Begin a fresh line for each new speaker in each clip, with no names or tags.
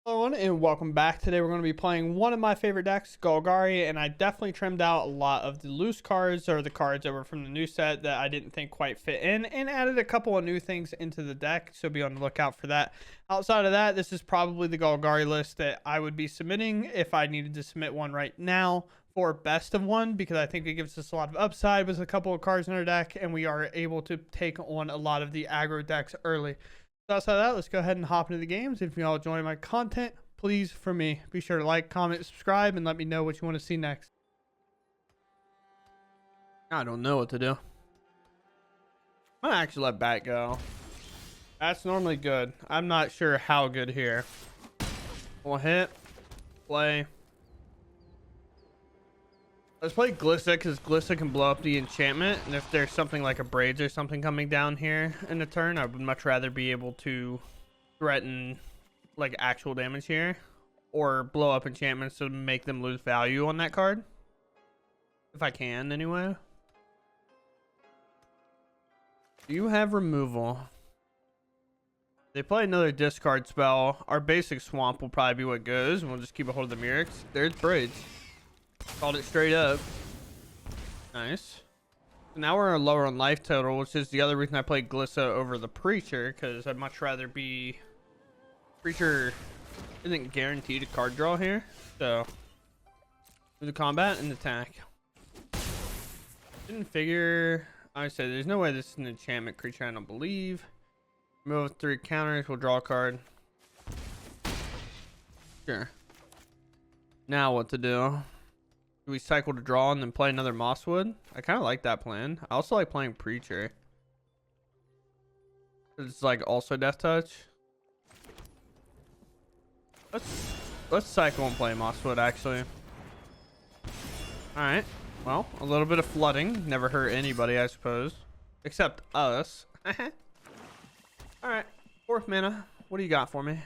Hello everyone, and welcome back. Today we're going to be playing one of my favorite decks, Golgari, and I definitely trimmed out a lot of the loose cards or the cards that were from the new set that I didn't think quite fit in, and added a couple of new things into the deck, so be on the lookout for that. Outside of that, this is probably the Golgari list that I would be submitting if I needed to submit one right now for best of one, because I think it gives us a lot of upside with a couple of cards in our deck, and we are able to take on a lot of the aggro decks early. So outside of that, let's go ahead and hop into the games. If you all enjoy my content, please, for me, be sure to like, comment, subscribe, and let me know what you want to see next. I don't know what to do. I'm gonna actually let bat go. That's normally good. I'm not sure how good here. We'll hit, play. Let's play Glissa, because Glissa can blow up the enchantment, and if there's something like a Braids or something coming down here in the turn, I would much rather be able to threaten like actual damage here, or blow up enchantments to make them lose value on that card, if I can anyway. Do you have removal? They play another discard spell. Our basic swamp will probably be what goes, and we'll just keep a hold of the Mirrex. There's Braids. Called it straight up. Nice. So now we're lower on life total, which is the other reason I played Glissa over the Preacher, because I'd much rather be... Preacher isn't guaranteed a card draw here, so do the combat and attack. Didn't figure. I said there's no way this is an enchantment creature. I don't believe. Remove 3 counters. We'll draw a card. Sure. Now what to do? Do we cycle to draw and then play another Mosswood? I kind of like that plan. I also like playing Preacher. It's like also Death Touch. Let's cycle and play Mosswood actually. All right. Well, a little bit of flooding never hurt anybody, I suppose, except us. All right. 4th mana. What do you got for me?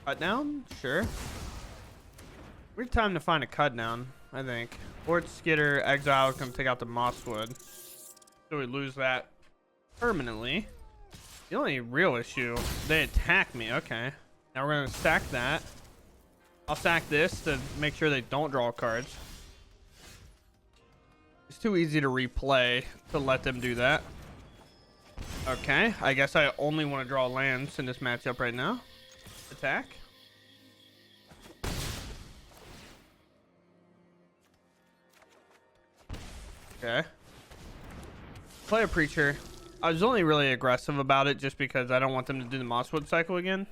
Cut down? Sure. Weird time to find a cut down, I think. Or Skitter, Exile is going to take out the Mosswood. So we lose that permanently. The only real issue, they attack me. Okay. Now we're going to stack that. I'll stack this to make sure they don't draw cards. It's too easy to replay to let them do that. Okay. I guess I only want to draw lands in this matchup right now. Attack. Okay. Play a Preacher. I was only really aggressive about it just because I don't want them to do the Mosswood cycle again.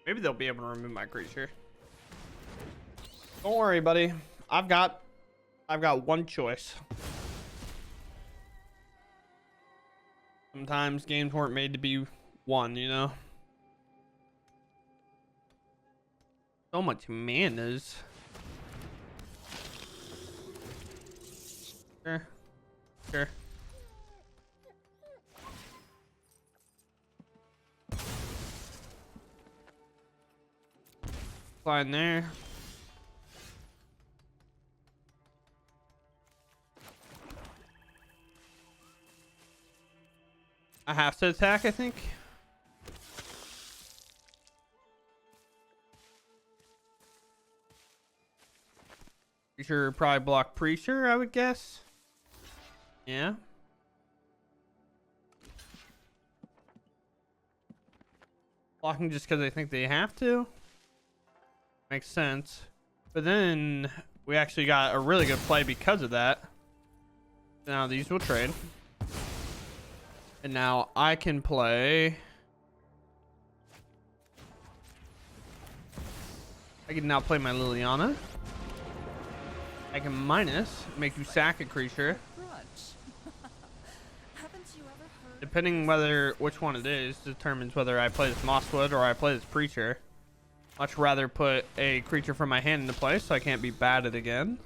Maybe they'll be able to remove my creature. Don't worry, buddy. I've got one choice. Sometimes games weren't made to be won, you know? So much manas. Sure. Sure. Flying there. I have to attack, I think. Preacher probably block Preacher, I would guess. Yeah. Blocking just because they think they have to. Makes sense. But then we actually got a really good play because of that. Now these will trade. And now I can play. I can now play my Liliana. I can minus, make you sack a creature. Depending which one it is, determines whether I play this Mosswood or I play this Preacher. Much rather put a creature from my hand into play so I can't be batted again.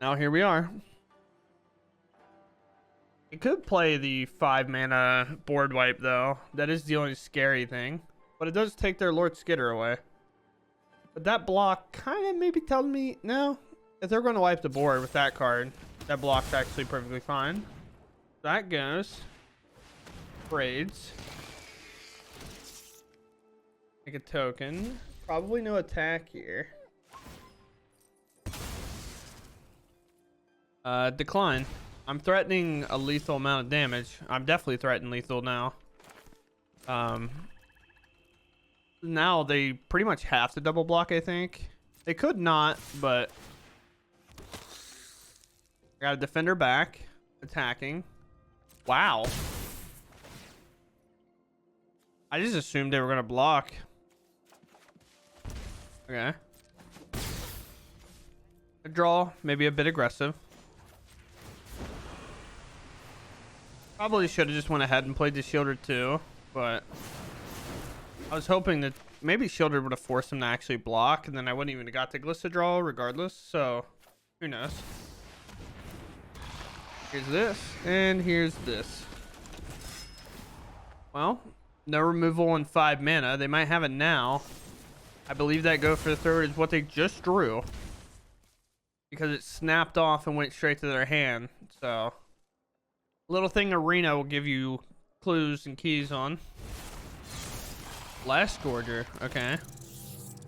Now here we are. It could play the 5 mana board wipe though. That is the only scary thing. But it does take their Lord Skitter away. But that block kind of maybe telling me, no, if they're going to wipe the board with that card, that block's actually perfectly fine. That goes. Braids. Make a token. Probably no attack here. Decline. I'm threatening a lethal amount of damage. I'm definitely threatening lethal now. Now they pretty much have to double block, I think. They could not, but I got a defender back. Attacking. Wow. I just assumed they were gonna block. Okay. A draw, maybe a bit aggressive. Probably should have just went ahead and played the Shielder too, but I was hoping that maybe Shielder would have forced him to actually block, and then I wouldn't even have got the Glissa draw regardless, so who knows. Here's this, and here's this. Well, no removal in 5 mana. They might have it now. I believe that go for the third is what they just drew, because it snapped off and went straight to their hand, so... Little thing Arena will give you clues and keys on. Blast Gorger. Okay.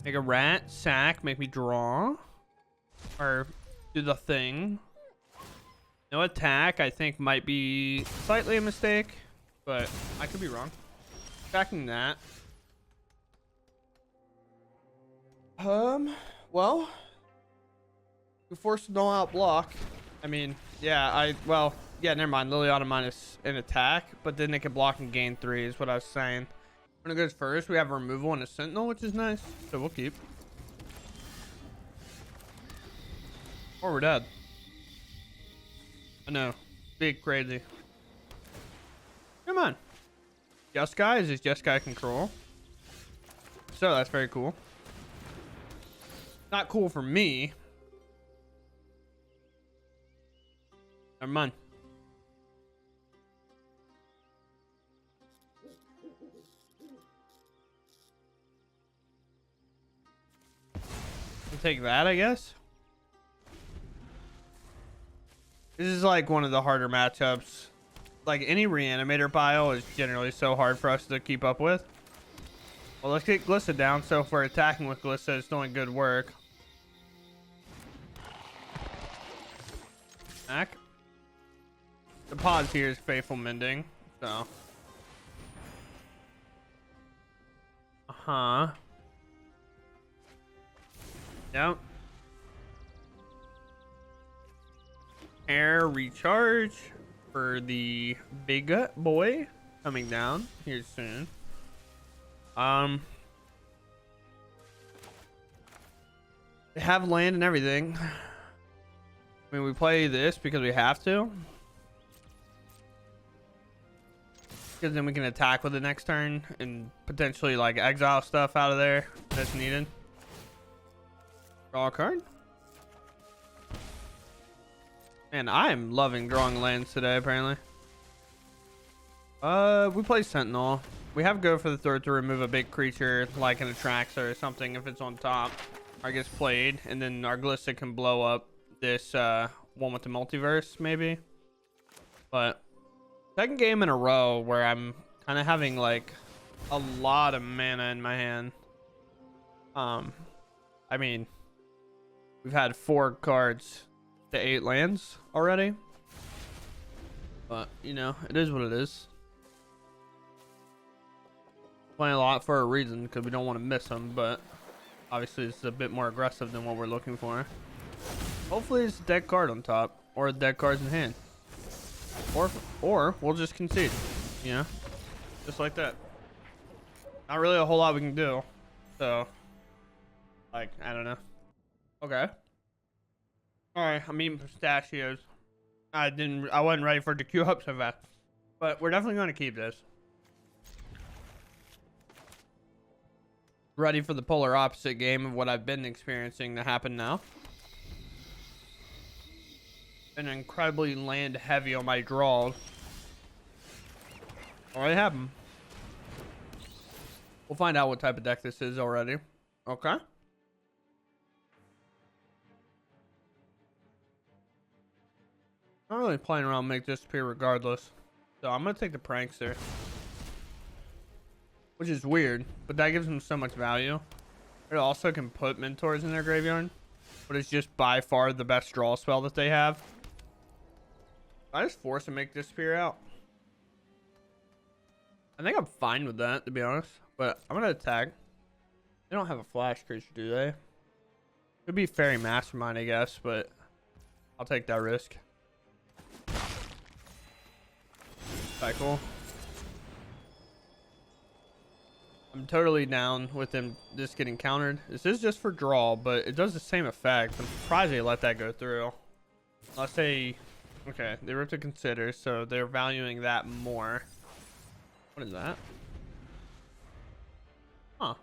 Make a rat, sack, make me draw. Or do the thing. No attack, I think might be slightly a mistake, but I could be wrong. Attacking that. Well, you forced a no-out block. I mean, yeah, yeah, never mind. Liliana minus an attack, but then they can block and gain 3 is what I was saying. When it goes first, we have a removal and a sentinel, which is nice, so we'll keep. Or we're dead. I know. Big crazy. Come on. Just Guy? Is this Just Guy control? So that's very cool. Not cool for me. Never mind. Take that, I guess. This is like one of the harder matchups. Like any reanimator bio is generally so hard for us to keep up with. Well, let's get Glissa down. So if we're attacking with Glissa, it's doing good work. Back. The pause here is Faithful Mending. So. Yep. Air recharge for the big boy coming down here soon. They have land and everything. I mean, we play this because we have to. Because then we can attack with the next turn and potentially like exile stuff out of there that's needed. Draw a card. Man, I'm loving drawing lands today, apparently. We play Sentinel. We have go for the third to remove a big creature like an Atraxa or something if it's on top or gets played, and then our Glissa can blow up this one with the multiverse, maybe. But second game in a row where I'm kind of having like a lot of mana in my hand. I mean, we've had 4 cards to 8 lands already, but you know, it is what it is. Playing a lot for a reason because we don't want to miss them, but obviously it's a bit more aggressive than what we're looking for. Hopefully it's a dead card on top or dead cards in hand, or we'll just concede, you know, just like that. Not really a whole lot we can do, so like, I don't know. Okay. All right, I'm eating pistachios. I wasn't ready for it to queue up so fast, but we're definitely going to keep this. Ready for the polar opposite game of what I've been experiencing to happen now. Been incredibly land heavy on my draws. Already have them. We'll find out what type of deck this is already. Okay. I'm not really playing around make disappear regardless. So I'm gonna take the prankster. Which is weird, but that gives them so much value. It also can put mentors in their graveyard, but it's just by far the best draw spell that they have. I just force a make disappear out. I think I'm fine with that, to be honest. But I'm gonna attack. They don't have a flash creature, do they? Could be Fairy Mastermind, I guess, but I'll take that risk. Cycle. I'm totally down with them just getting countered. This is just for draw, but it does the same effect. I'm surprised they let that go through. Unless they... Okay, they were to consider, so they're valuing that more. What is that? Huh.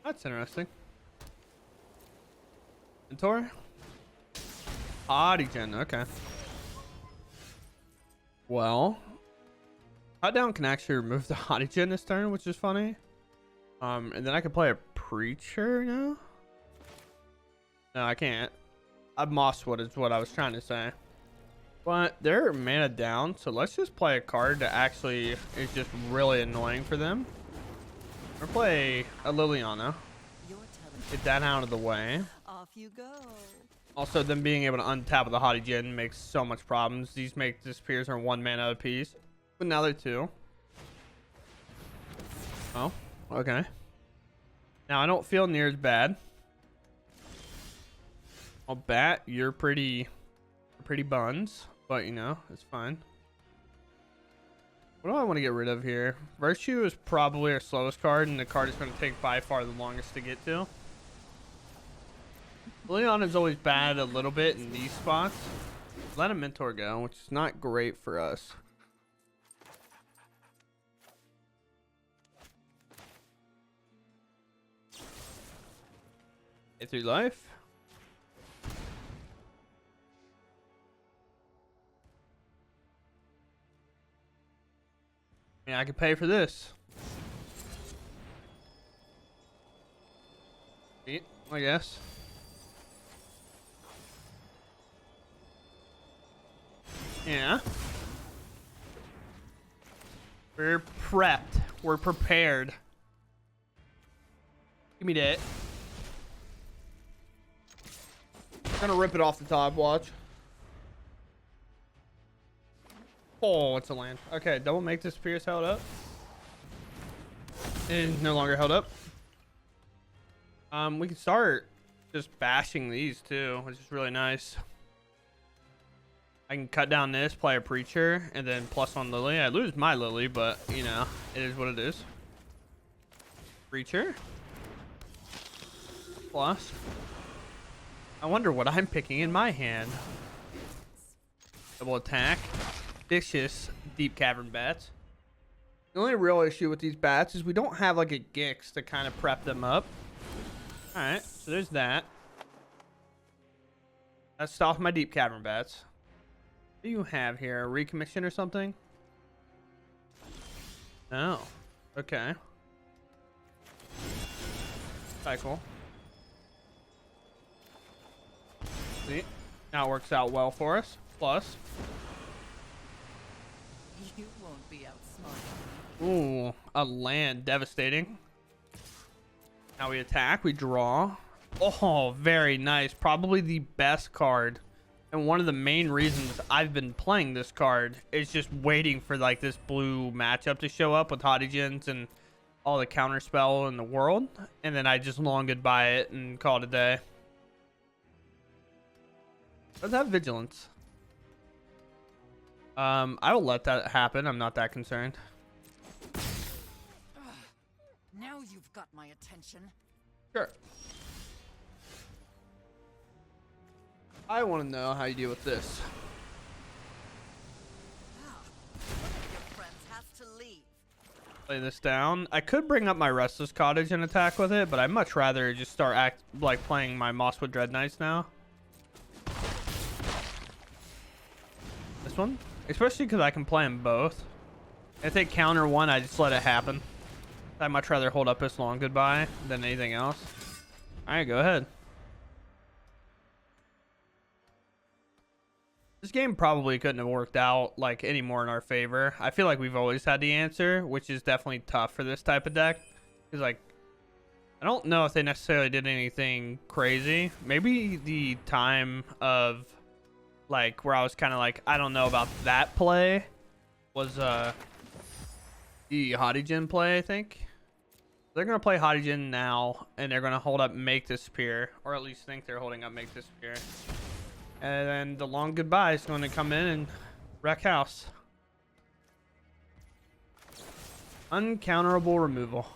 That's interesting. Mentor? Odygen, okay. Well... Cut down can actually remove the Odygen this turn, which is funny. And then I can play a Preacher now? No, I can't. Mosswood is what I was trying to say. But they're mana down, so let's just play a card that actually is just really annoying for them. Or play a Liliana. Get that out of the way.
Off you go.
Also, them being able to untap with the Odygen makes so much problems. These make disappears are 1 mana apiece. But now they're 2. Oh, okay. Now I don't feel near as bad. I'll bat, you're pretty buns, but you know, it's fine. What do I want to get rid of here? Virtue is probably our slowest card, and the card is going to take by far the longest to get to. Leon is always bad a little bit in these spots. Let a mentor go, which is not great for us. Get through life. Yeah, I could pay for this. I guess. Yeah. We're prepped. We're prepared. Give me that. I'm gonna rip it off the top, watch. Oh, it's a land. Okay, double make disappears held up. It is no longer held up. We can start just bashing these too, which is really nice. I can cut down this, play a Preacher, and then plus 1 Lily. I lose my Lily, but you know, it is what it is. Preacher. Plus. I wonder what I'm picking in my hand. Double attack. Vicious Deep Cavern Bats. The only real issue with these bats is we don't have like a Gix to kind of prep them up. Alright, so there's that. Let's stop my Deep Cavern Bats. What do you have here? A recommission or something? Oh, okay. Cycle. See, now it works out well for us. Plus.
You won't be outsmarted.
Ooh, a land. Devastating. Now we attack. We draw. Oh, very nice. Probably the best card. And one of the main reasons I've been playing this card is just waiting for like this blue matchup to show up with Hodigens and all the counter spell in the world. And then I just long goodbye it and call it a day. Let's have vigilance. I will let that happen. I'm not that concerned.
Now you've got my attention.
Sure. I want to know how you deal with this.
One of your friends has to leave.
Play this down. I could bring up my Restless Cottage and attack with it, but I'd much rather just start playing my Mosswood Dread Knights now. This one? Especially because I can play them both. If they counter one, I just let it happen. I'd much rather hold up this long goodbye than anything else. Alright, go ahead. game probably couldn't have worked out like any more in our favor. I feel like we've always had the answer, which is definitely tough for this type of deck. Because like, I don't know if they necessarily did anything crazy. Maybe the time of like where I was kind of like, I don't know about that play was the Hottie play, I think. They're going to play Hottie now, and they're going to hold up Make Disappear, or at least think they're holding up Make Disappear. And then the long goodbye is going to come in and wreck house. Uncounterable removal.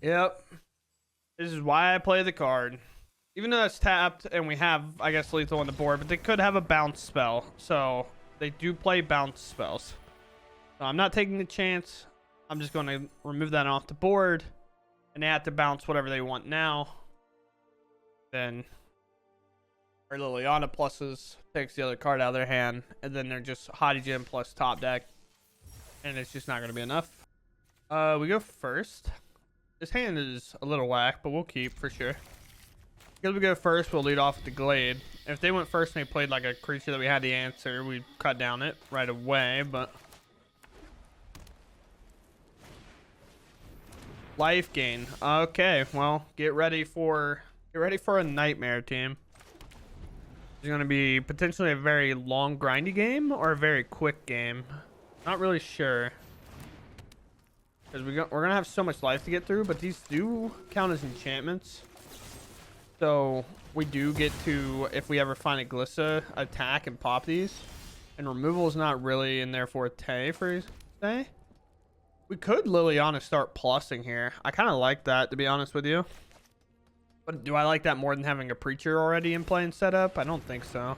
Yep. This is why I play the card. Even though it's tapped and we have, I guess, lethal on the board, but they could have a bounce spell. So they do play bounce spells. So I'm not taking the chance. I'm just going to remove that off the board. And they have to bounce whatever they want now. Then our Liliana pluses takes the other card out of their hand. And then they're just Hottie plus top deck. And it's just not going to be enough. We go first. This hand is a little whack, but we'll keep for sure. Because we go first, we'll lead off with the Glade. If they went first and they played like a creature that we had the answer, we'd cut down it right away, but... Life gain. Okay, well, get ready for a nightmare, team. It's going to be potentially a very long grindy game or a very quick game. Not really sure. Because we're going to have so much life to get through, but these do count as enchantments. So we do get to, if we ever find a Glissa, attack and pop these. And removal is not really in there for a Tay for say. We could Liliana start plussing here. I kind of like that, to be honest with you. But do I like that more than having a Preacher already in play and set up? I don't think so.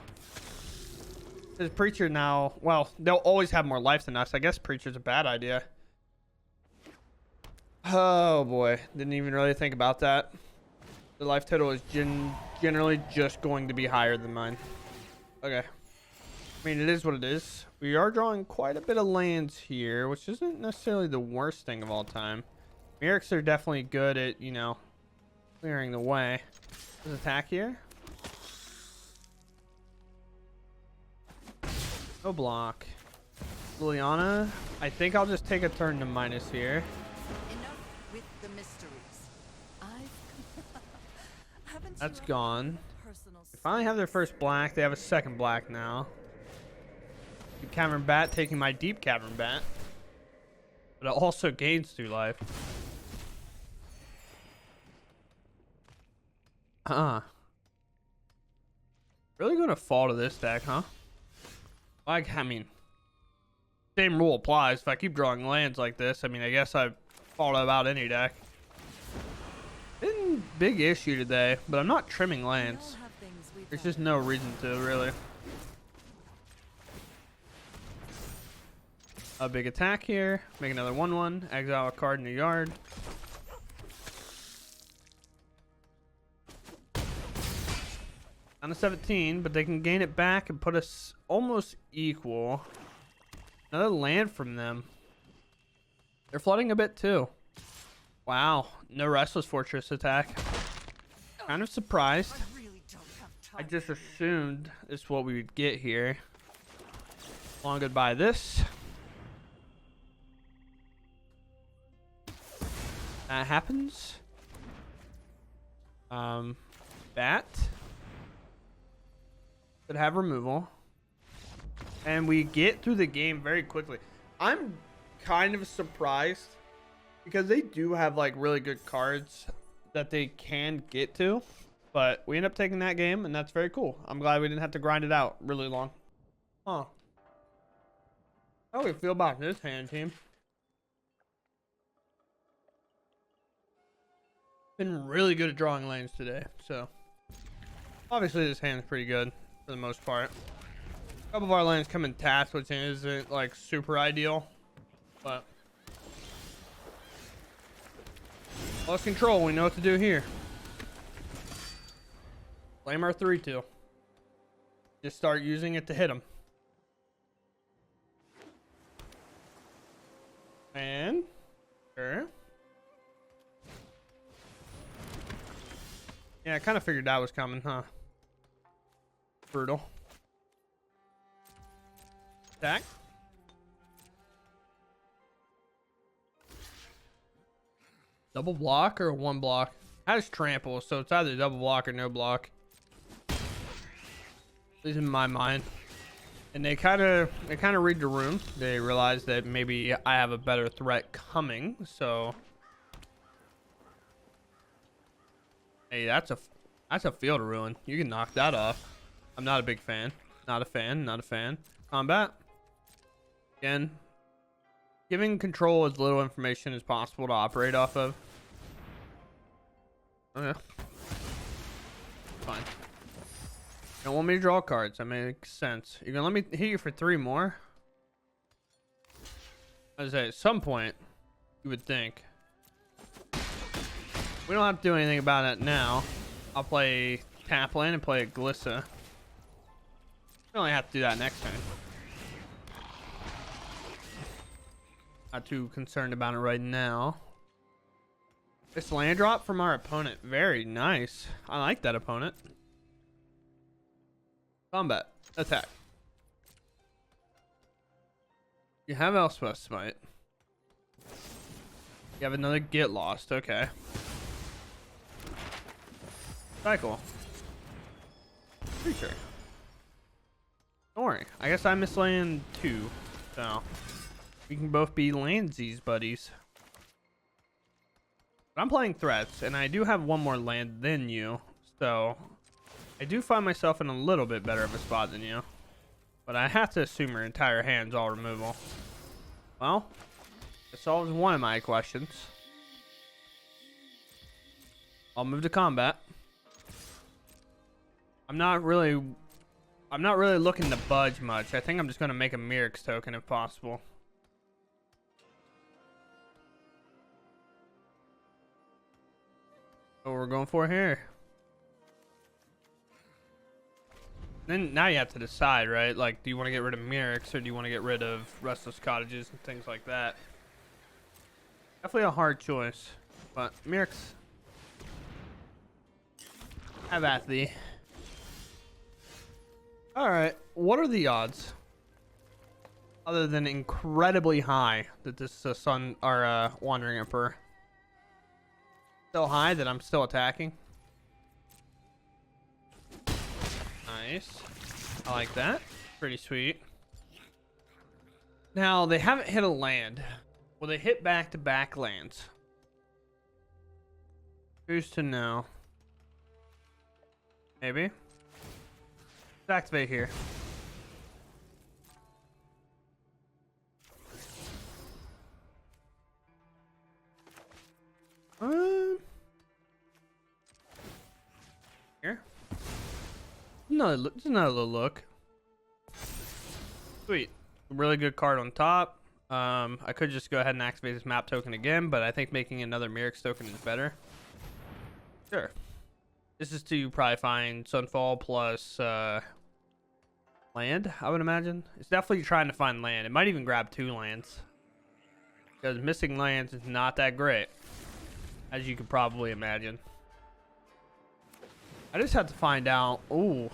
This Preacher now, well, they'll always have more life than us. I guess Preacher's a bad idea. Oh boy, didn't even really think about that. The life total is generally just going to be higher than mine. Okay. I mean, it is what it is. We are drawing quite a bit of lands here, which isn't necessarily the worst thing of all time. Merrics are definitely good at, you know, clearing the way. Let's attack here. No block. Liliana, I think I'll just take a turn to minus here.
Enough with the mysteries.
That's gone. They finally have their first black. They have a second black now. Deep Cavern Bat taking my Deep Cavern Bat. But it also gains 2 life. Really gonna fall to this deck, huh? Like, I mean, same rule applies. If I keep drawing lands like this, I mean, I guess I fall to about any deck. Been big issue today, but I'm not trimming lands. There's just no reason to, really. A big attack here. Make another 1/1. Exile a card in the yard. Down to 17, but they can gain it back and put us almost equal. Another land from them. They're flooding a bit too. Wow, no Restless Fortress attack. Kind of surprised. I just assumed this is what we would get here. Long goodbye this. That happens. Bat. Could have removal. And we get through the game very quickly. I'm kind of surprised because they do have like really good cards that they can get to, but we end up taking that game, and that's very cool. I'm glad we didn't have to grind it out really long. Huh. How do we feel about this hand, team? Been really good at drawing lanes today, so obviously this hand's pretty good for the most part. A couple of our lanes come in tapped, which isn't like super ideal, but lost control. We know what to do here. Flame our 3/2. Just start using it to hit them. And sure. Yeah, I kind of figured that was coming, huh? Brutal. Attack. Double block or one block? Has trample, so it's either double block or no block. At least in my mind. And they kind of read the room. They realize that maybe I have a better threat coming, so. Hey, that's a field ruin. You can knock that off. I'm not a big fan. Not a fan. Not a fan. Combat. Again, giving control as little information as possible to operate off of. Okay. Fine. You don't want me to draw cards. That makes sense. You're gonna let me hit you for 3 more? I was at some point, you would think. We don't have to do anything about it now. I'll play tap land and play a Glissa. We only have to do that next turn. Not too concerned about it right now. This land drop from our opponent. Very nice. I like that opponent. Combat. Attack. You have Elspeth Smite. You have another Get Lost. Okay. Cycle. Creature. Don't worry. I guess I missed land 2. So we can both be landsies buddies. But I'm playing threats, and I do have one more land than you. So I do find myself in a little bit better of a spot than you. But I have to assume your entire hand's all removal. Well, it solves one of my questions. I'll move to combat. I'm not really looking to budge much. I think I'm just gonna make a Mirix token if possible. What we're going for here. Then now you have to decide, right? Like, do you want to get rid of Mirix or do you want to get rid of Restless Cottages and things like that? Definitely a hard choice, but Mirix, have at thee. All right, what are the odds, other than incredibly high, that this Sun or Wandering Emperor? So high that I'm still attacking. Nice. I like that. Pretty sweet. Now, they haven't hit a land. Will they hit back-to-back lands? Who's to know? Maybe. Let's activate here. Here. Just another little look. Sweet. Really good card on top. I could just go ahead and activate this map token again, but I think making another Mirix token is better. Sure. This is to probably find Sunfall plus land, I would imagine. It's definitely trying to find land. It might even grab 2 lands. Because missing lands is not that great, as you could probably imagine. I just have to find out. Ooh,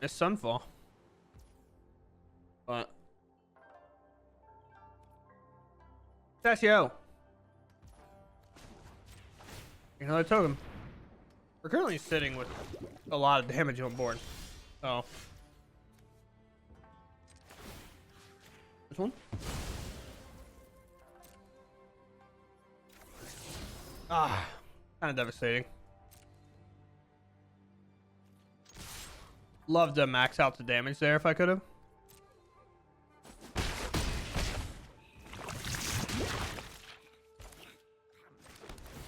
it's Sunfall. But Pistachio. Another token. We're currently sitting with a lot of damage on board. So this one. Ah, kind of devastating. Love to max out the damage there if I could have.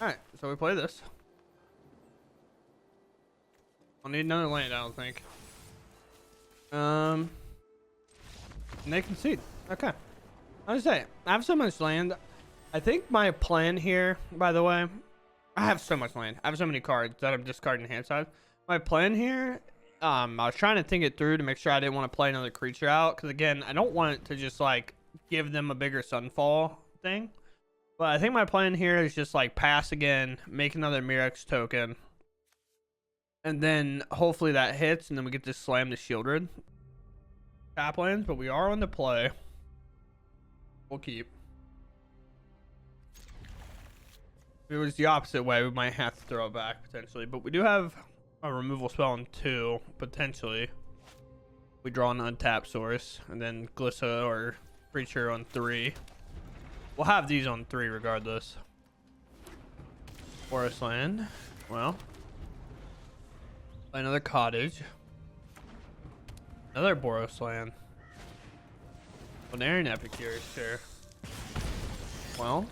Alright, so we play this. I'll need another land, I don't think. And they concede. Okay. I was say, I have so much land. I think my plan here, by the way, I have so much land. I have so many cards that I'm discarding hand side. My plan here, I was trying to think it through to make sure I didn't want to play another creature out. Because again, I don't want it to just like give them a bigger Sunfall thing. But I think my plan here is just like pass again, make another Mirix token. And then hopefully that hits, and then we get to slam the Shieldred tap lands, but we are on the play. We'll keep. If it was the opposite way, we might have to throw it back potentially, but we do have a removal spell on 2 potentially. We draw an untapped source, and then Glissa or Creature on 3. We'll have these on 3 regardless. Forest land. Well, another cottage. Another Boros land. Venarian Epicure, sure. Well,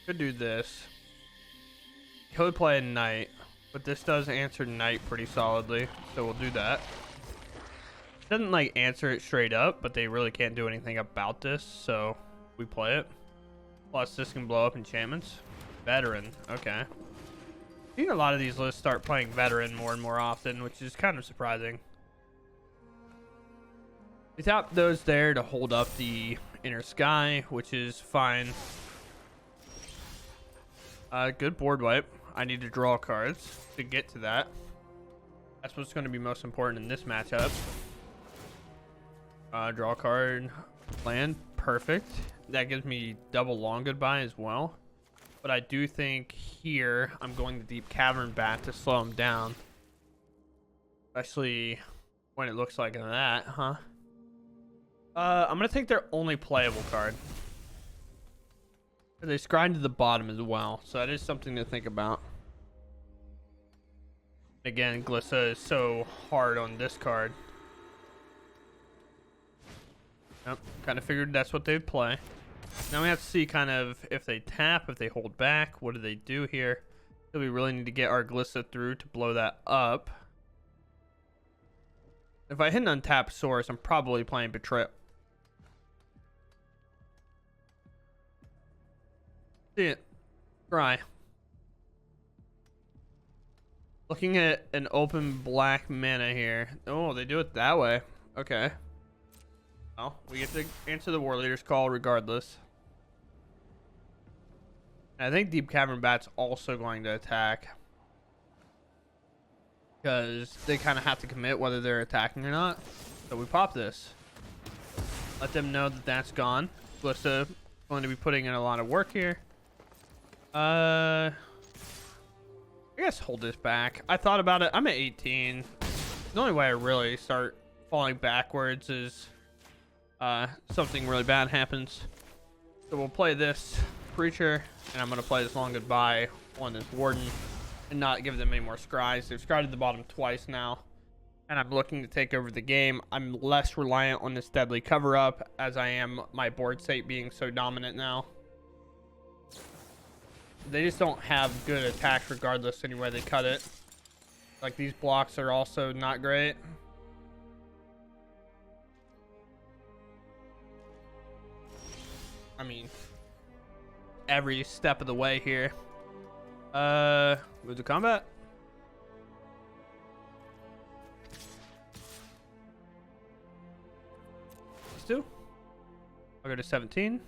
could do this. Could play a Knight, but this does answer Knight pretty solidly, so we'll do that. Doesn't like answer it straight up, but they really can't do anything about this, so we play it. Plus, this can blow up enchantments. Veteran, okay. I've seen a lot of these lists start playing Veteran more and more often, which is kind of surprising. We tap those there to hold up the Inner Sky, which is fine. Good board wipe. I need to draw cards to get to that. That's what's going to be most important in this matchup. Draw a card. Land. Perfect. That gives me double long goodbye as well. But I do think here I'm going to Deep Cavern Bat to slow him down. Especially when it looks like that, huh? I'm going to take their only playable card. They scry to the bottom as well, so that is something to think about. Again, Glissa is so hard on this card. Yep, kind of figured that's what they'd play. Now we have to see kind of if they tap, if they hold back, what do they do here? So we really need to get our Glissa through to blow that up. If I hit an untapped source, I'm probably playing Betrayal. See it. Try. Looking at an open black mana here. Oh, they do it that way. Okay. Well, we get to answer the War Leader's call regardless. And I think Deep Cavern Bat's also going to attack. Because they kind of have to commit whether they're attacking or not. So we pop this. Let them know that that's gone. Glissa going to be putting in a lot of work here. I guess hold this back. I thought about it. I'm at 18. The only way I really start falling backwards is something really bad happens. So we'll play this Creature, and I'm going to play this Long Goodbye on this Warden and not give them any more scries. They've scried at the bottom twice now, and I'm looking to take over the game. I'm less reliant on this Deadly Cover-Up as I am my board state being so dominant now. They just don't have good attacks regardless anyway they cut it. Like these blocks are also not great. I mean, every step of the way here. Move to combat. These two. I'll go to 17.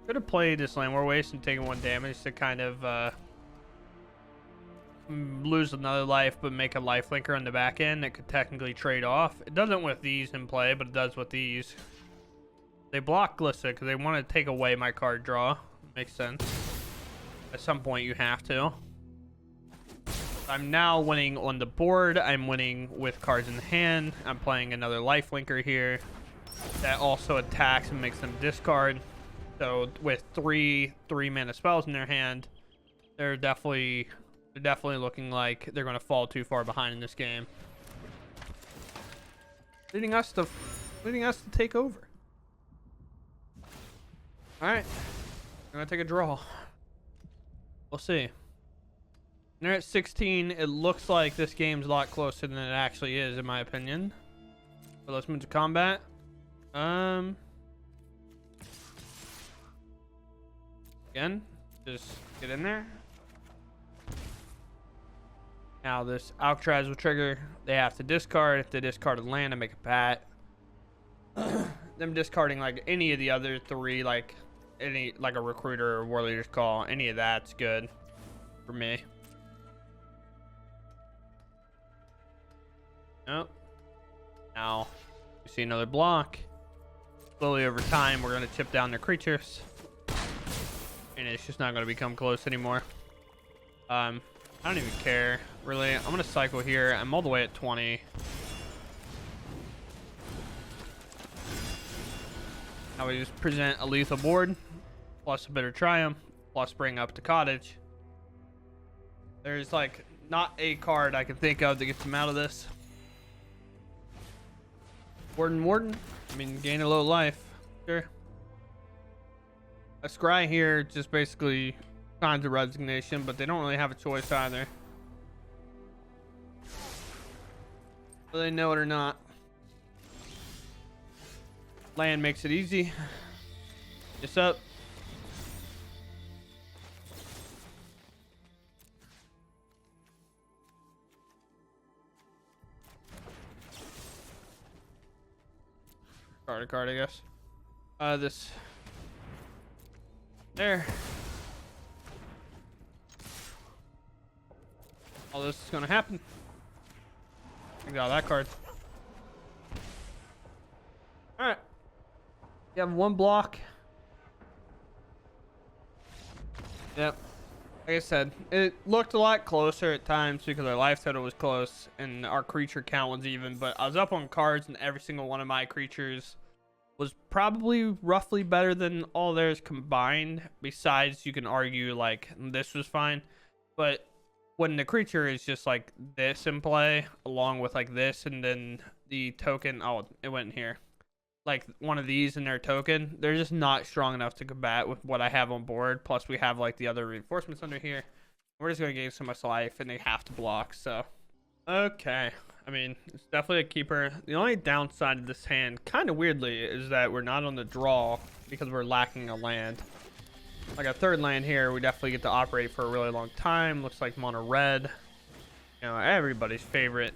Could have played this Land War Waste and taken 1 damage to kind of lose another life, but make a life linker on the back end that could technically trade off. It doesn't with these in play, but it does with these. They block Glissa because they want to take away my card draw. Makes sense. At some point you have to. I'm now winning on the board. I'm winning with cards in hand. I'm playing another life linker here that also attacks and makes them discard. So with three mana spells in their hand, they're definitely looking like they're going to fall too far behind in this game, leading us to take over. All right, I'm gonna take a draw. We'll see. They're at 16. It looks like this game's a lot closer than it actually is, in my opinion. But let's move to combat. Again, just get in there. Now this Alcatraz will trigger. They have to discard. If they discard a land and make a bat, them discarding like any of the other 3, like a Recruiter or War Leader's Call, any of that's good for me. Oh. Now, you see another block. Slowly over time, we're going to chip down their creatures. And it's just not going to become close anymore. I don't even care, really. I'm going to cycle here. I'm all the way at 20. Now we just present a lethal board, plus a bitter triumph, plus bring up the cottage. There's like not a card I can think of that gets them out of this. Warden. I mean, gain a little life. Sure. A scry here just basically signs of resignation, but they don't really have a choice either. Whether they know it or not. Land makes it easy. Just up. Card, I guess. This. There. All this is gonna happen. I got that card. All right. You have one block. Yep. Like I said, it looked a lot closer at times because our life total was close and our creature count was even, but I was up on cards and every single one of my creatures was probably roughly better than all theirs combined. Besides, you can argue like this was fine, but when the creature is just like this in play along with like this and then the token, oh, it went in here. Like one of these in their token, they're just not strong enough to combat with what I have on board. Plus we have like the other reinforcements under here. We're just gonna gain so much life and they have to block. So okay, I mean, it's definitely a keeper. The only downside of this hand, kind of weirdly, is that we're not on the draw because we're lacking a land. Like a third land here, we definitely get to operate for a really long time. Looks like mono red, you know, everybody's favorite.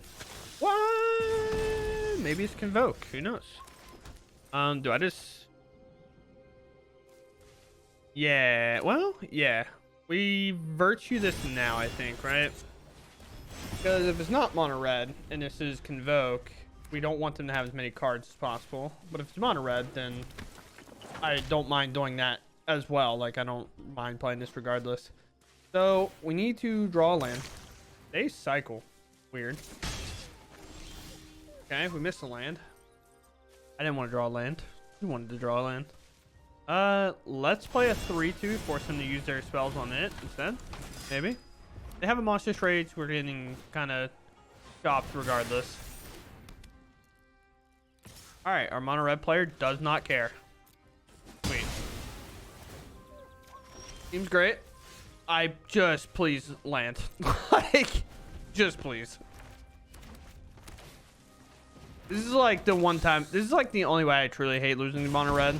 What? Maybe it's Convoke, who knows? Do I just... Yeah, well, yeah. We virtue this now, I think, right? Because if it's not mono red and this is Convoke, we don't want them to have as many cards as possible. But if it's mono red, then I don't mind doing that as well. Like, I don't mind playing this regardless. So, we need to draw a land. They cycle. Weird. Okay, we missed a land. I didn't want to draw a land. Who wanted to draw a land? Let's play a 3-2, force them to use their spells on it instead. Maybe. They have a monstrous rage. We're getting kind of chopped regardless. Alright, our mono red player does not care. Sweet. Seems great. I just please land. Like, just please. This is like the one time. This is like the only way I truly hate losing to mono red.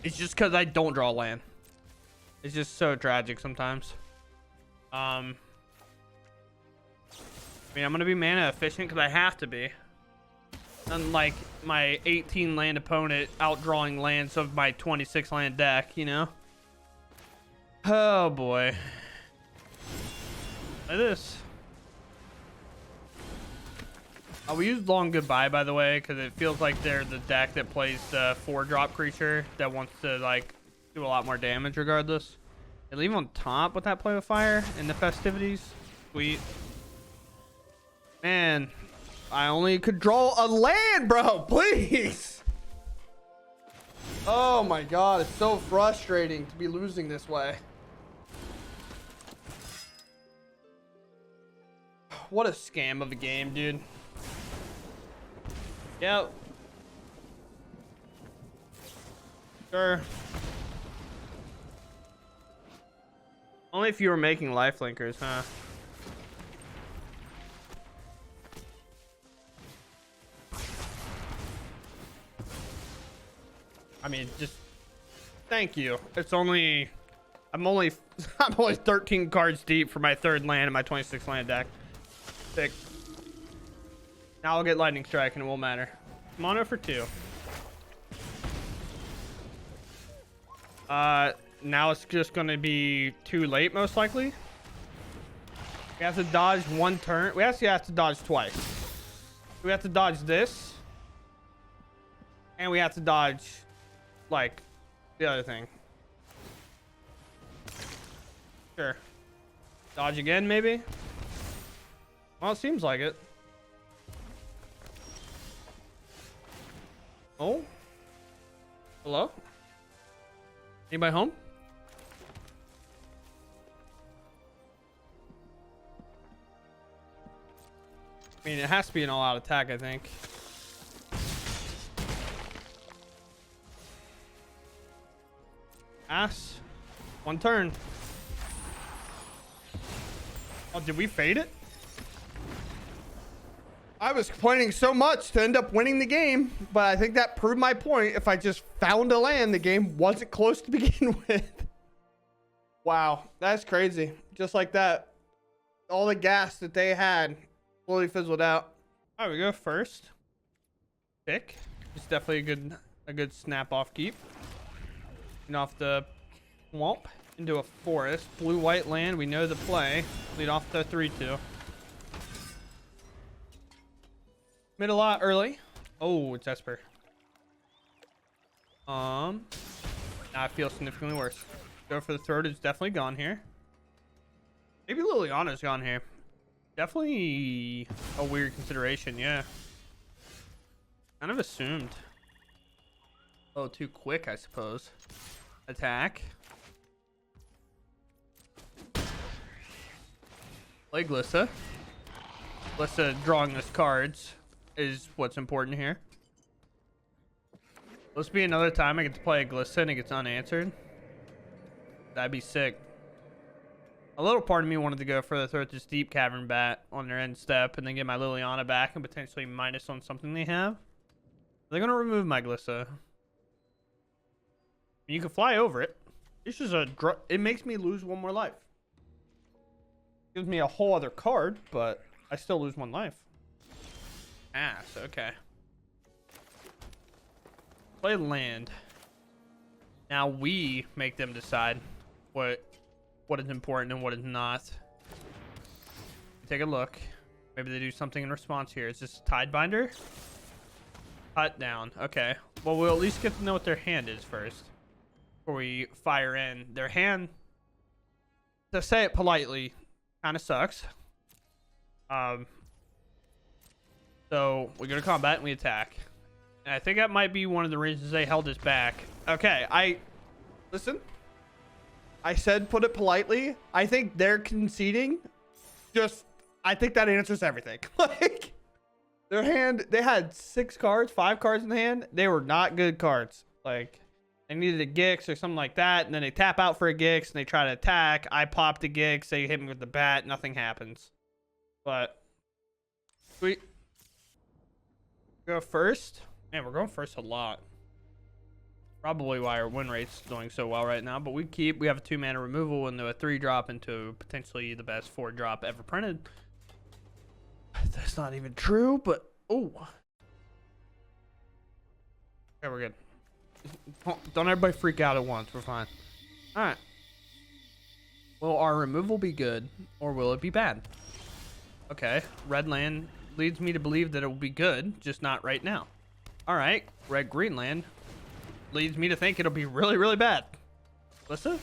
It's just because I don't draw land. It's just so tragic sometimes. I mean, I'm gonna be mana efficient because I have to be. Unlike my 18 land opponent outdrawing lands of my 26 land deck, you know. Oh boy. Like this. We used Long Goodbye, by the way, because it feels like they're the deck that plays the 4-drop creature that wants to, like, do a lot more damage regardless. They leave on top with that play with fire in the festivities. Sweet. Man, I only could draw a land, bro. Please. Oh, my God. It's so frustrating to be losing this way. What a scam of a game, dude. Yep. Sure. Only if you were making lifelinkers, huh? I mean, just thank you. It's only I'm only 13 cards deep for my third land in my 26 land deck. Sick. Now I'll get lightning strike and it won't matter. Mono for 2. Now it's just gonna be too late most likely. We have to dodge one turn. We actually have to dodge twice. We have to dodge this. And we have to dodge, like, the other thing. Sure. Dodge again, maybe? Well, it seems like it. Oh? Hello? Anybody home? I mean, it has to be an all-out attack, I think. Ass. One turn. Oh, did we fade it? I was complaining so much to end up winning the game, but I think that proved my point. If I just found a land, the game wasn't close to begin with. Wow, that's crazy. Just like that, all the gas that they had slowly fizzled out. All right, we go first. Pick. It's definitely a good snap off keep. And off the swamp into a forest. Blue-white land. We know the play. Lead off the 3-2. Mid a lot early. Oh, it's Esper. Now I feel significantly worse. Go for the throat. It's definitely gone here. Maybe Liliana's gone here. Definitely a weird consideration, yeah. Kind of assumed. Oh, too quick, I suppose. Attack. Play Glissa. Glissa drawing us cards is what's important here. Let's be another time I get to play a Glissa and it gets unanswered. That'd be sick. A little part of me wanted to go for the throat this deep cavern bat on their end step and then get my Liliana back and potentially minus on something they have. They're gonna remove my Glissa. You can fly over it. This is it makes me lose one more life. Gives me a whole other card, but I still lose one life. Ass, okay. Play land. Now we make them decide what is important and what is not. Take a look. Maybe they do something in response here. Is this Tidebinder? Cut down. Okay. Well, we'll at least get to know what their hand is first before we fire in. Their hand, to say it politely, kind of sucks. So we go to combat and we attack. And I think that might be one of the reasons they held us back. Okay, listen. I said put it politely. I think they're conceding. I think that answers everything. Like, their hand, they had 5 cards in the hand. They were not good cards. Like, they needed a Gix or something like that. And then they tap out for a Gix and they try to attack. I pop the Gix. They hit me with the bat. Nothing happens. But, sweet. Go first. Man, we're going first a lot. Probably why our win rate's doing so well right now. But we have a 2-mana removal into a 3-drop into potentially the best 4-drop ever printed. That's not even true, but oh. Okay, we're good. Don't everybody freak out at once. We're fine. All right. Will our removal be good or will it be bad? Okay. Red land leads me to believe that it will be good, just not right now. All right. Red green land leads me to think it'll be really, really bad. Lissa?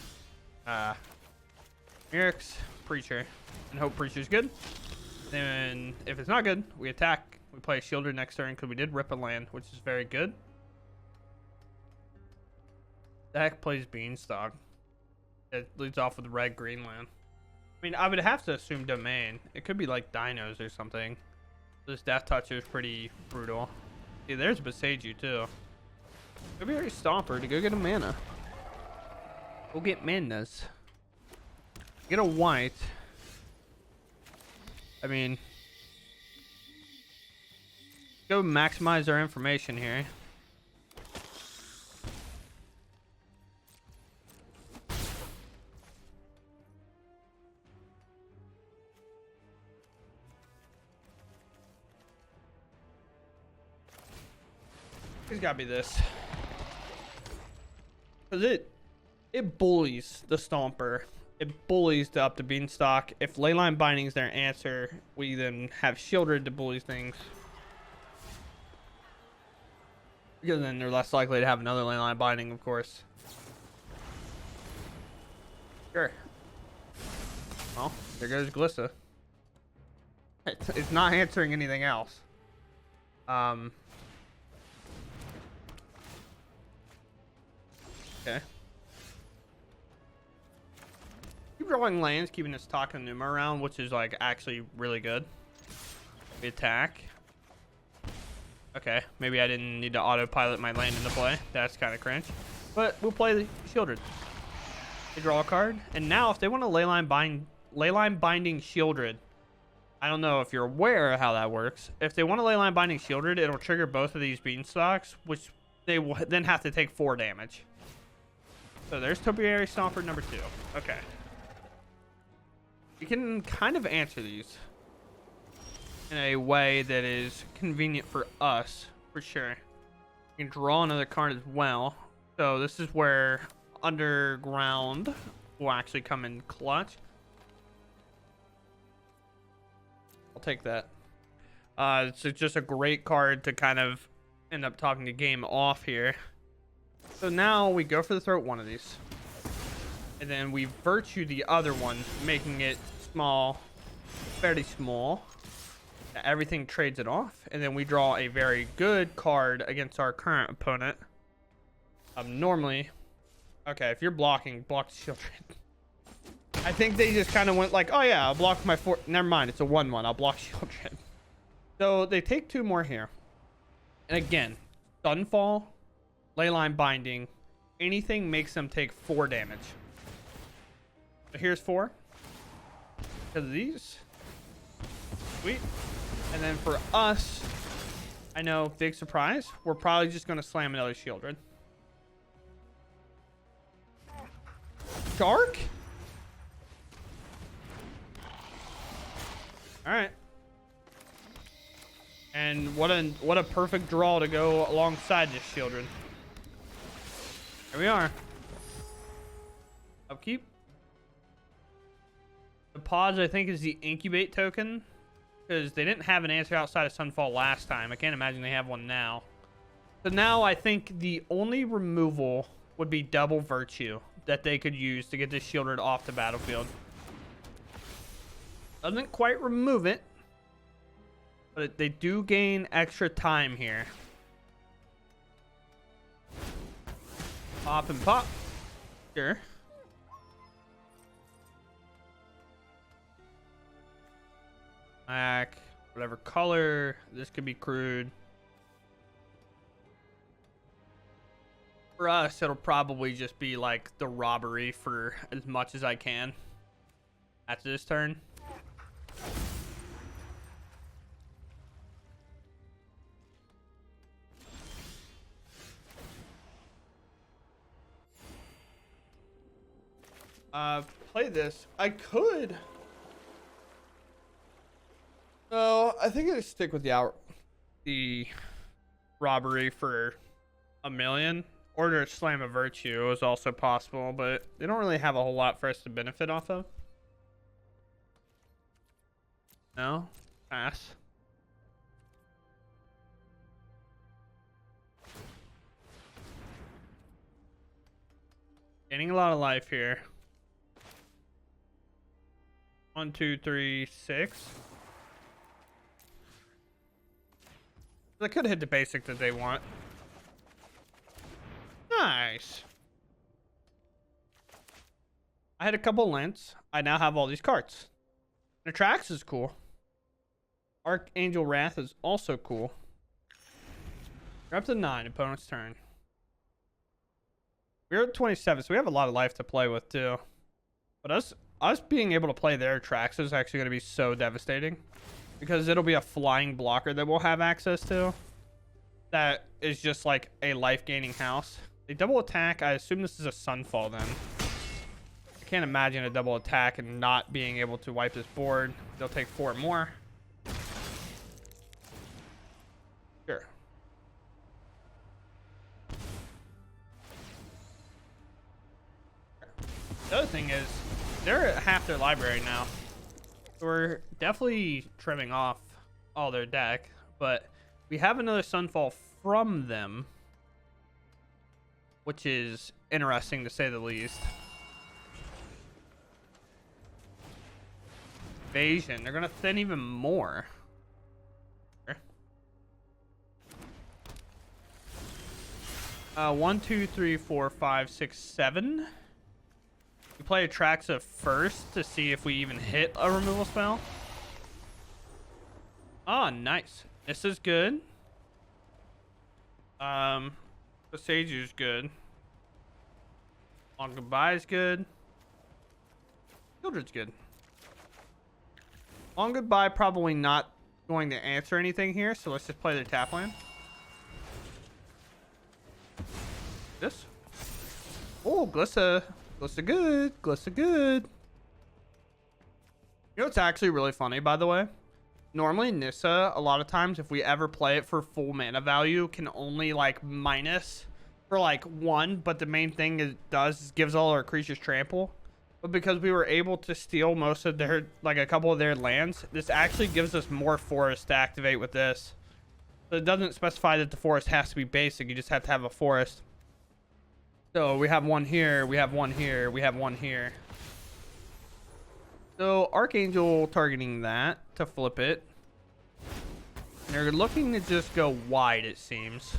Mirix, Preacher. And hope Preacher's good. Then, if it's not good, we attack. We play a Shielder next turn because we did rip a land, which is very good. The heck plays Beanstalk. It leads off with red-green land. I mean, I would have to assume Domain. It could be like Dinos or something. This Death Toucher is pretty brutal. See, there's Beseiju too. Could be a Stomper to go get a mana. Go get manas. Get a white. I mean, go maximize our information here. It's gotta be this. Cause it bullies the Stomper. It bullies the up to Beanstalk. If Leyline Binding is their answer, we then have Shieldred to bully things. Because then they're less likely to have another leyline binding, of course. Sure. Well, there goes Glissa. It's not answering anything else. Okay. Keep drawing lands, keeping this Takanuma around, which is like actually really good. We attack. Okay, maybe I didn't need to autopilot my land into play. That's kind of cringe. But we'll play the Shieldred. They draw a card, and now if they want to leyline binding Shieldred, I don't know if you're aware of how that works. If they want to leyline binding Shieldred, it'll trigger both of these Beanstalks, which they will then have to take 4 damage. So there's Topiary Stomper number 2. Okay. You can kind of answer these in a way that is convenient for us, for sure. You can draw another card as well. So this is where Underground will actually come in clutch. I'll take that. It's just a great card to kind of end up topping the game off here. So now we go for the throat one of these. And then we virtue the other one, making it small, fairly small. Everything trades it off. And then we draw a very good card against our current opponent. Normally, okay, if you're blocking, block Children. I think they just kind of went like, oh yeah, I'll block my 4. Never mind, it's a 1/1. I'll block Children. So they take 2 more here. And again, Sunfall, Leyline Binding, anything makes them take 4 damage. So here's 4. Because of these. Sweet. And then for us, I know, big surprise, we're probably just going to slam another Shieldred. Shark? Alright. And what a perfect draw to go alongside this Shieldred. Here we are. Upkeep. The pause, I think, is the incubate token. Because they didn't have an answer outside of Sunfall last time. I can't imagine they have one now. So now I think the only removal would be double virtue that they could use to get this Shieldred off the battlefield. Doesn't quite remove it. But they do gain extra time here. Pop and pop. Sure. Black, whatever color. This could be crude. For us, it'll probably just be like the robbery for as much as I can after this turn. Play this. I could. No, I think I'd stick with the robbery for $1 million. Or to slam a virtue is also possible, but they don't really have a whole lot for us to benefit off of. No? Pass. Gaining a lot of life here. 1, 2, 3, 6. I could hit the basic that they want. Nice. I had a couple lints. I now have all these cards. Natrax is cool. Archangel Wrath is also cool. We're up to 9. Opponent's turn. We're at 27, so we have a lot of life to play with too. But us being able to play their tracks is actually going to be so devastating. Because it'll be a flying blocker that we'll have access to. That is just like a life-gaining house. They double attack. I assume this is a Sunfall then. I can't imagine a double attack and not being able to wipe this board. They'll take 4 more. Sure. The other thing is, they're at half their library now. So we're definitely trimming off all their deck, but we have another Sunfall from them. which is interesting to say the least. Invasion. They're gonna thin even more. 1, 2, 3, 4, 5, 6, 7. We play Atraxa first to see if we even hit a removal spell. Oh, nice. This is good. The Seiju's good. Long Goodbye is good. Childred's good. Long Goodbye probably not going to answer anything here, so let's just play the tap land. This. Oh, Glissa. Glissa good. Glissa good. You know what's actually really funny, by the way? Normally, Nissa, a lot of times, if we ever play it for full mana value, can only, like, minus for, like, 1. But the main thing it does is gives all our creatures trample. But because we were able to steal most of their, like, a couple of their lands, this actually gives us more forest to activate with this. So it doesn't specify that the forest has to be basic. You just have to have a forest. So we have one here, we have one here, we have one here. So Archangel targeting that to flip it. They're looking to just go wide, it seems,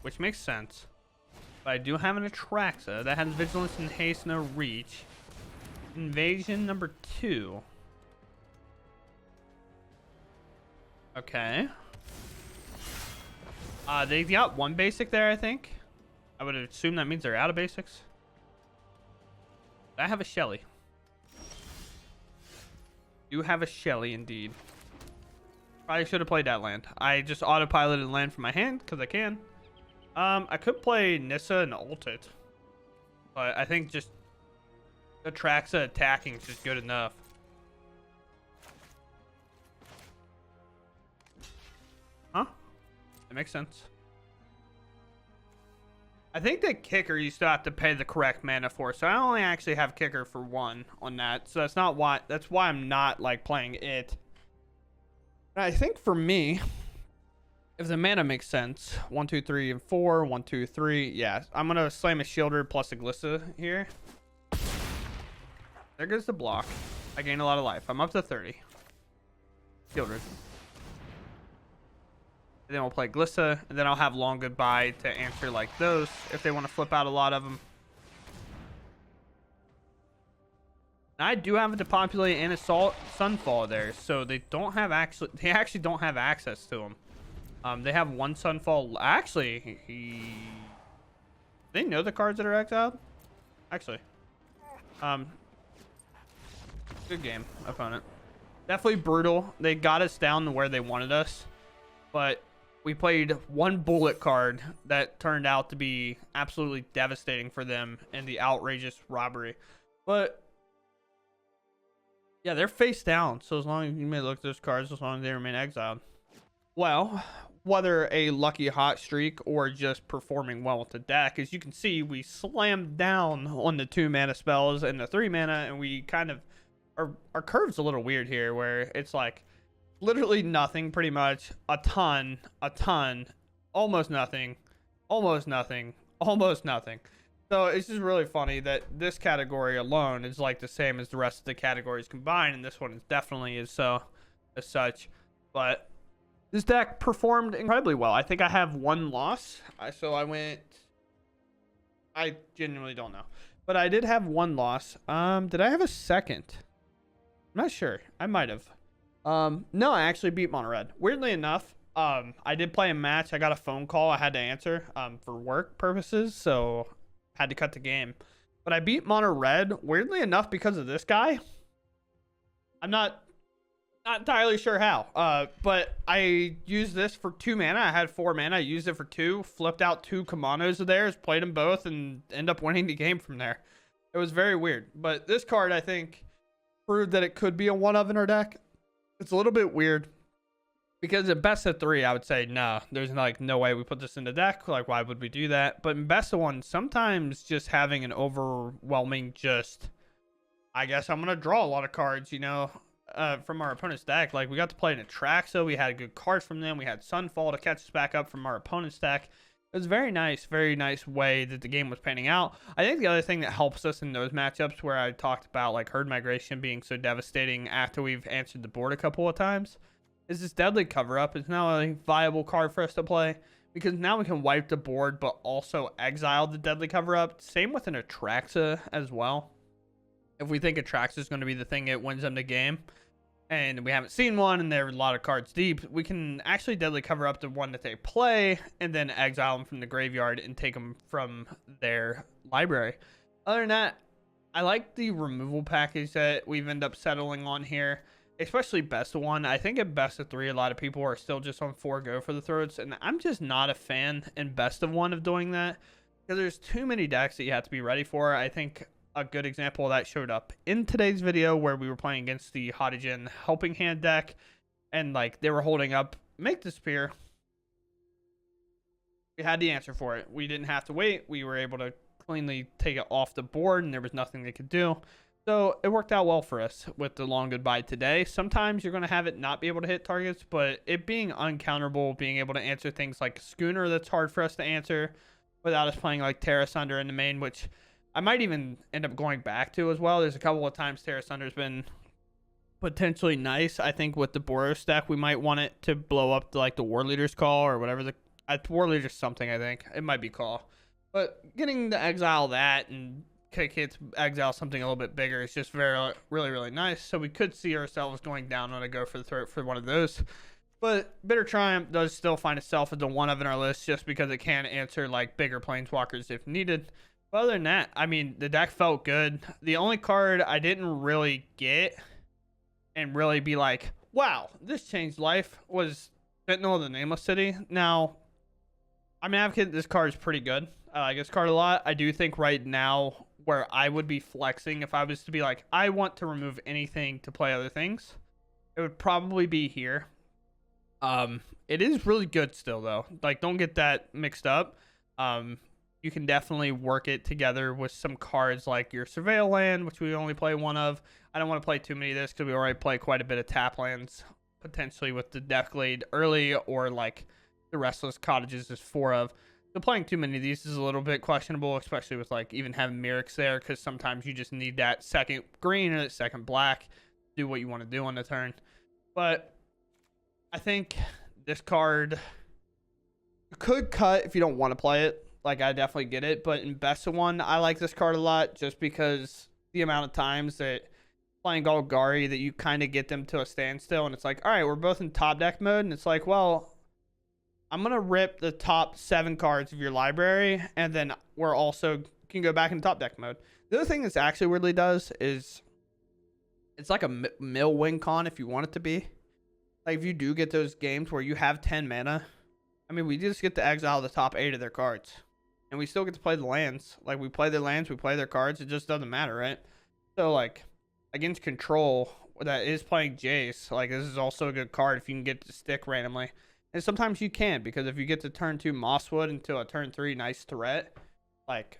which makes sense. But I do have an Atraxa that has Vigilance and Haste and a Reach. Invasion number 2. Okay. They've got one basic there, I think. I would assume that means they're out of basics. I have a Shelly. You have a Shelly indeed. Probably should have played that land. I just autopiloted land from my hand because I can. I could play Nissa and ult it, but I think just Atraxa attacking is just good enough. Huh? That makes sense. I think that kicker you still have to pay the correct mana for, so I only actually have kicker for 1 on that. So that's not why. That's why I'm not like playing it. And I think for me, if the mana makes sense, 1, 2, 3, and 4, 1, 2, 3, yeah, I'm gonna slam a Shielder plus a Glissa here. There goes the block. I gain a lot of life. I'm up to 30. Shielder. And then we'll play Glissa, and then I'll have Long Goodbye to answer like those if they want to flip out a lot of them. And I do have a Depopulate and Assault Sunfall there, so they actually don't have access to them. They have one Sunfall. Actually, they know the cards that are exiled. Actually, good game, opponent. Definitely brutal. They got us down to where they wanted us, but we played one bullet card that turned out to be absolutely devastating for them in the outrageous robbery. But yeah, they're face down. So as long as you may look at those cards, as long as they remain exiled. Well, whether a lucky hot streak or just performing well with the deck, as you can see, we slammed down on the 2 mana spells and the 3 mana, and we kind of our curve's a little weird here, where it's like literally nothing, pretty much, a ton, almost nothing, almost nothing, almost nothing. So it's just really funny that this category alone is like the same as the rest of the categories combined, and this one is definitely is so as such. But this deck performed incredibly well. I think I have 1 loss. So I genuinely don't know, but I did have 1 loss. Did I have a second? I'm not sure. I might have. No, I actually beat Mono Red. Weirdly enough, I did play a match. I got a phone call I had to answer for work purposes, so had to cut the game. But I beat Mono Red, weirdly enough, because of this guy. I'm not entirely sure how. But I used this for 2 mana. I had 4 mana. I used it for 2, flipped out 2 Kamanos of theirs, played them both, and ended up winning the game from there. It was very weird. But this card, I think, proved that it could be a 1-of in our deck. It's a little bit weird because at best of 3, I would say no, there's like no way we put this in the deck. Like, why would we do that? But in best of 1, sometimes just having an overwhelming I guess I'm gonna draw a lot of cards, you know, from our opponent's deck. Like, we got to play an Atraxa, we had good cards from them, we had Sunfall to catch us back up from our opponent's deck. It was very nice way that the game was panning out. I think the other thing that helps us in those matchups where I talked about like herd migration being so devastating after we've answered the board a couple of times is this deadly cover up is now a viable card for us to play because now we can wipe the board but also exile the deadly cover up. Same with an Atraxa as well. If we think Atraxa is going to be the thing that wins them the game, and we haven't seen one and they're a lot of cards deep, we can actually deadly cover up the one that they play and then exile them from the graveyard and take them from their library. Other than that, I like the removal package that we've ended up settling on here, especially best of one. I think at best of three, a lot of people are still just on 4 go for the throats, and I'm just not a fan in best of one of doing that because there's too many decks that you have to be ready for. I think a good example of that showed up in today's video where we were playing against the Hotigen Helping Hand deck, and like they were holding up Make the Spear. We had the answer for it. We didn't have to wait. We were able to cleanly take it off the board, and there was nothing they could do. So it worked out well for us with the long goodbye today. Sometimes you're going to have it not be able to hit targets, but it being uncounterable, being able to answer things like Schooner that's hard for us to answer without us playing like Terra Sunder in the main, which I might even end up going back to as well. There's a couple of times Terra Sunder's been potentially nice. I think with the Boros deck, we might want it to blow up to like the War Leader's Call or whatever. War Leader's something, I think. It might be Call. But getting to exile that and kick it to exile something a little bit bigger is just really nice. So we could see ourselves going down on a go for the throat for one of those. But Bitter Triumph does still find itself as the one of in our list just because it can answer like bigger planeswalkers if needed. But other than that, I mean, the deck felt good. The only card I didn't really get and really be like, wow, this changed life was Sentinel of the Nameless City. Now, I'm an advocate this card is pretty good. I like this card a lot. I do think right now where I would be flexing if I was to be like, I want to remove anything to play other things, it would probably be here. It is really good still, though. Like, don't get that mixed up. You can definitely work it together with some cards like your Surveil land, which we only play one of. I don't want to play too many of this because we already play quite a bit of tap lands, potentially with the Decklist early, or like the Restless Cottages is 4 of. So playing too many of these is a little bit questionable, especially with like even having Mirrex there, because sometimes you just need that second green or that second black to do what you want to do on the turn. But I think this card you could cut if you don't want to play it. Like, I definitely get it. But in best of one, I like this card a lot just because the amount of times that playing Golgari that you kind of get them to a standstill. And it's like, all right, we're both in top deck mode. And it's like, well, I'm going to rip the top 7 cards of your library. And then we're also can go back in top deck mode. The other thing this actually weirdly does is it's like a mill win con if you want it to be. Like, if you do get those games where you have 10 mana, I mean, we just get to exile the top 8 of their cards. And we still get to play the lands. Like, we play their lands, we play their cards. It just doesn't matter, right? So, like, against Control, that is playing Jace, like, this is also a good card if you can get to stick randomly. And sometimes you can't, because if you get to turn 2 Mosswood into a turn 3 nice threat, like,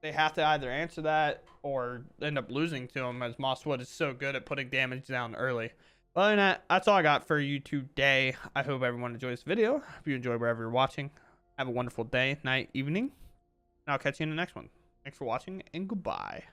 they have to either answer that or end up losing to them, as Mosswood is so good at putting damage down early. But other than that, that's all I got for you today. I hope everyone enjoys this video. Hope you enjoy wherever you're watching. Have a wonderful day, night, evening. And I'll catch you in the next one. Thanks for watching, and goodbye.